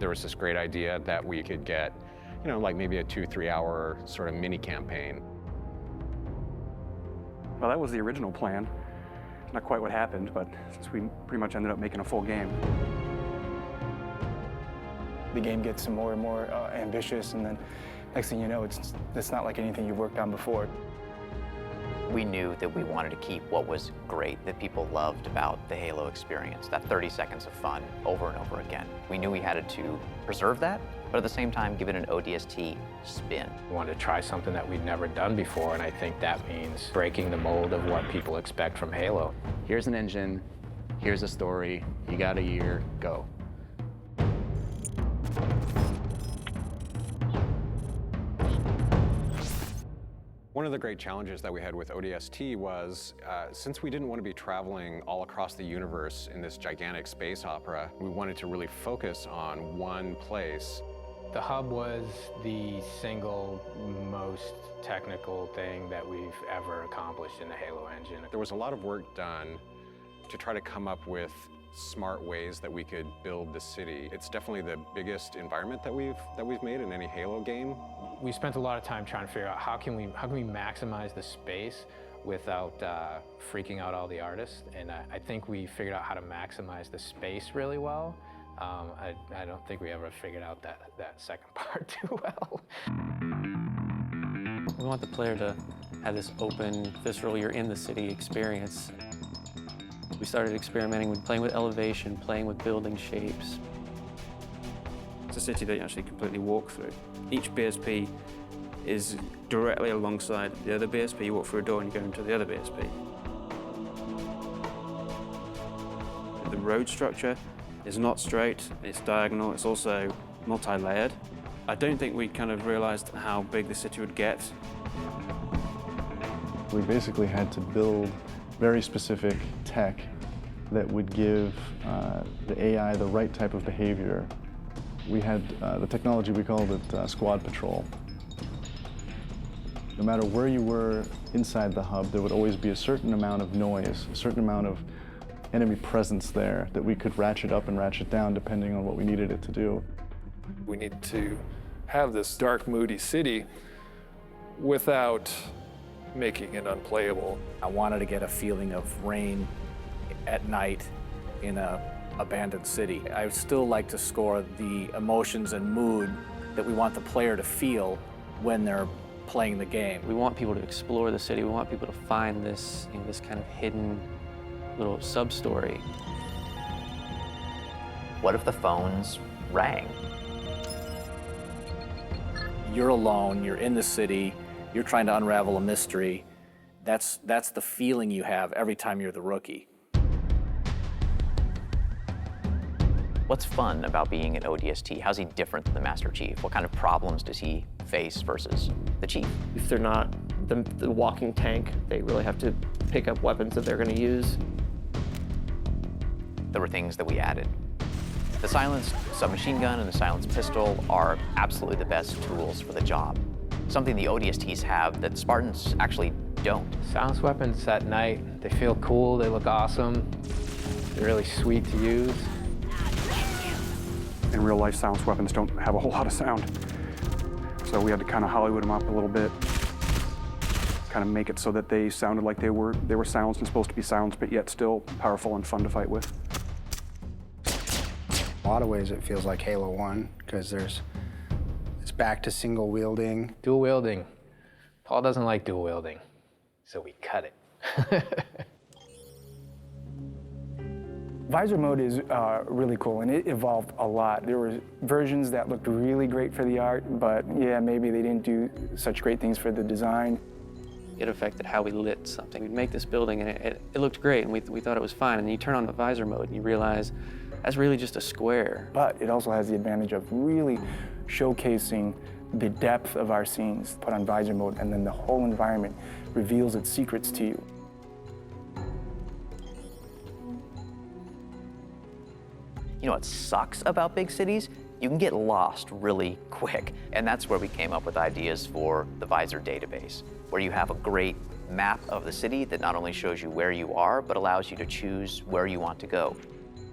there was this great idea that we could get, like maybe a 2-3 hour sort of mini campaign. Well, that was the original plan. Not quite what happened, but since we pretty much ended up making a full game. The game gets more and more ambitious, and then next thing you know, it's not like anything you've worked on before. We knew that we wanted to keep what was great, that people loved about the Halo experience, that 30 seconds of fun over and over again. We knew we had to preserve that, but at the same time give it an ODST spin. We wanted to try something that we'd never done before, and I think that means breaking the mold of what people expect from Halo. Here's an engine, here's a story, you got a year, go. One of the great challenges that we had with ODST was, since we didn't want to be traveling all across the universe in this gigantic space opera, we wanted to really focus on one place. The hub was the single most technical thing that we've ever accomplished in the Halo engine. There was a lot of work done to try to come up with smart ways that we could build the city. It's definitely the biggest environment that we've made in any Halo game. We spent a lot of time trying to figure out how can we maximize the space without freaking out all the artists, and I think we figured out how to maximize the space really well. I don't think we ever figured out that second part too well. We want the player to have this open, visceral, you're in the city experience. We started experimenting with playing with elevation, playing with building shapes. It's a city that you actually completely walk through. Each BSP is directly alongside the other BSP. You walk through a door and you go into the other BSP. The road structure is not straight, it's diagonal, it's also multi-layered. I don't think we kind of realized how big the city would get. We basically had to build very specific tech that would give the AI the right type of behavior. We had the technology, we called it Squad Patrol. No matter where you were inside the hub, there would always be a certain amount of noise, a certain amount of enemy presence there that we could ratchet up and ratchet down depending on what we needed it to do. We need to have this dark, moody city without making it unplayable. I wanted to get a feeling of rain at night in an abandoned city. I still like to score the emotions and mood that we want the player to feel when they're playing the game. We want people to explore the city. We want people to find this, this kind of hidden little sub-story. What if the phones rang? You're alone, you're in the city, you're trying to unravel a mystery. That's the feeling you have every time you're the rookie. What's fun about being an ODST? How's he different than the Master Chief? What kind of problems does he face versus the Chief? If they're not the walking tank, they really have to pick up weapons that they're going to use. There were things that we added. The silenced submachine gun and the silenced pistol are absolutely the best tools for the job. Something the ODSTs have that Spartans actually don't. Silenced weapons at night, they feel cool, they look awesome, they're really sweet to use. In real life, silenced weapons don't have a whole lot of sound. So we had to kind of Hollywood them up a little bit, kind of make it so that they sounded like they were silenced and supposed to be silenced, but yet still powerful and fun to fight with. In a lot of ways, it feels like Halo 1, because it's back to single wielding. Dual wielding. Paul doesn't like dual wielding, so we cut it. Visor mode is really cool, and it evolved a lot. There were versions that looked really great for the art, but yeah, maybe they didn't do such great things for the design. It affected how we lit something. We'd make this building, and it looked great, and we thought it was fine. And then you turn on the visor mode, and you realize that's really just a square. But it also has the advantage of really showcasing the depth of our scenes. Put on visor mode, and then the whole environment reveals its secrets to you. You know what sucks about big cities? You can get lost really quick. And that's where we came up with ideas for the Visor database, where you have a great map of the city that not only shows you where you are, but allows you to choose where you want to go.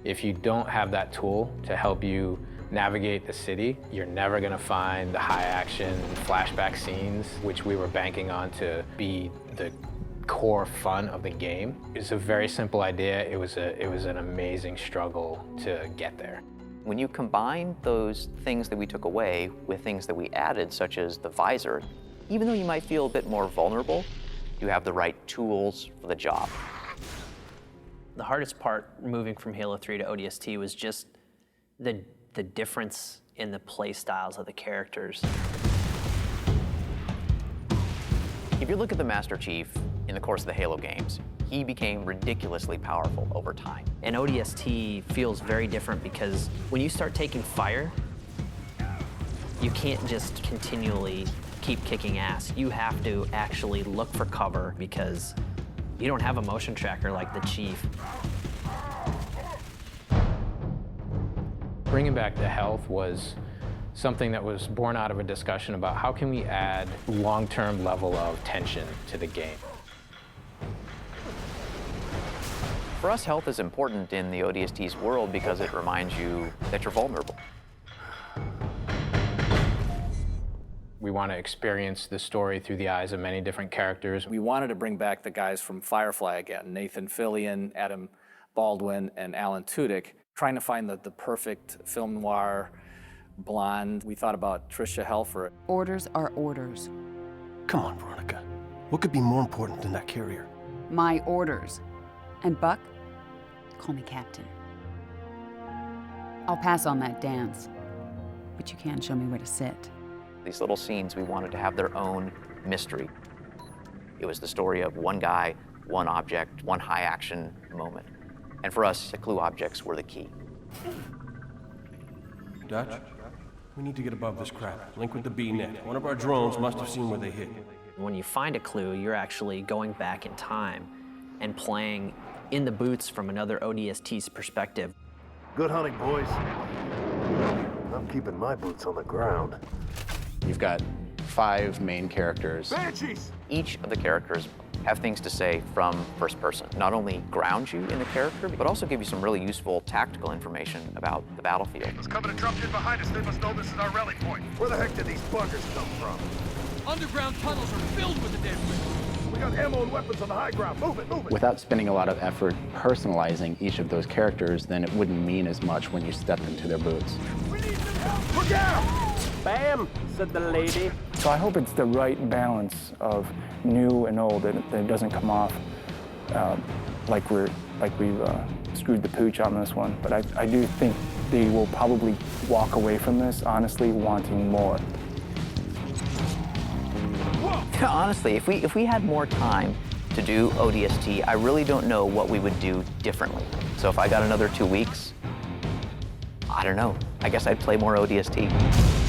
If you don't have that tool to help you navigate the city. You're never gonna find the high action flashback scenes, which we were banking on to be the core fun of the game. It's a very simple idea. It was an amazing struggle to get there. When you combine those things that we took away with things that we added, such as the visor, even though you might feel a bit more vulnerable, you have the right tools for the job. The hardest part moving from Halo 3 to ODST was just the difference in the play styles of the characters. If you look at the Master Chief in the course of the Halo games, he became ridiculously powerful over time. And ODST feels very different because when you start taking fire, you can't just continually keep kicking ass. You have to actually look for cover because you don't have a motion tracker like the Chief. Bringing back the health was something that was born out of a discussion about how can we add long-term level of tension to the game. For us, health is important in the ODST's world because it reminds you that you're vulnerable. We want to experience the story through the eyes of many different characters. We wanted to bring back the guys from Firefly again, Nathan Fillion, Adam Baldwin, and Alan Tudyk, trying to find the perfect film noir blonde. We thought about Tricia Helfer. Orders are orders. Come on, Veronica. What could be more important than that carrier? My orders. And Buck, call me Captain. I'll pass on that dance, but you can show me where to sit. These little scenes, we wanted to have their own mystery. It was the story of one guy, one object, one high action moment. And for us, the clue objects were the key. Dutch, we need to get above this crap. Link with the B-net. One of our drones must have seen where they hit. When you find a clue, you're actually going back in time and playing in the boots from another ODST's perspective. Good hunting, boys. I'm keeping my boots on the ground. You've got 5 main characters. Banshees! Each of the characters have things to say from first person. Not only ground you in the character, but also give you some really useful tactical information about the battlefield. It's coming and dropped in behind us. They must know this is our rally point. Where the heck did these buggers come from? Underground tunnels are filled with the dead wind. We got ammo and weapons on the high ground. Move it, move it. Without spending a lot of effort personalizing each of those characters, then it wouldn't mean as much when you stepped into their boots. We need some help. Look out! Bam, said the lady. So I hope it's the right balance of new and old, that it doesn't come off like we've screwed the pooch on this one. But I do think they will probably walk away from this honestly wanting more. Honestly, if we had more time to do ODST, I really don't know what we would do differently. So if I got another 2 weeks, I don't know. I guess I'd play more ODST.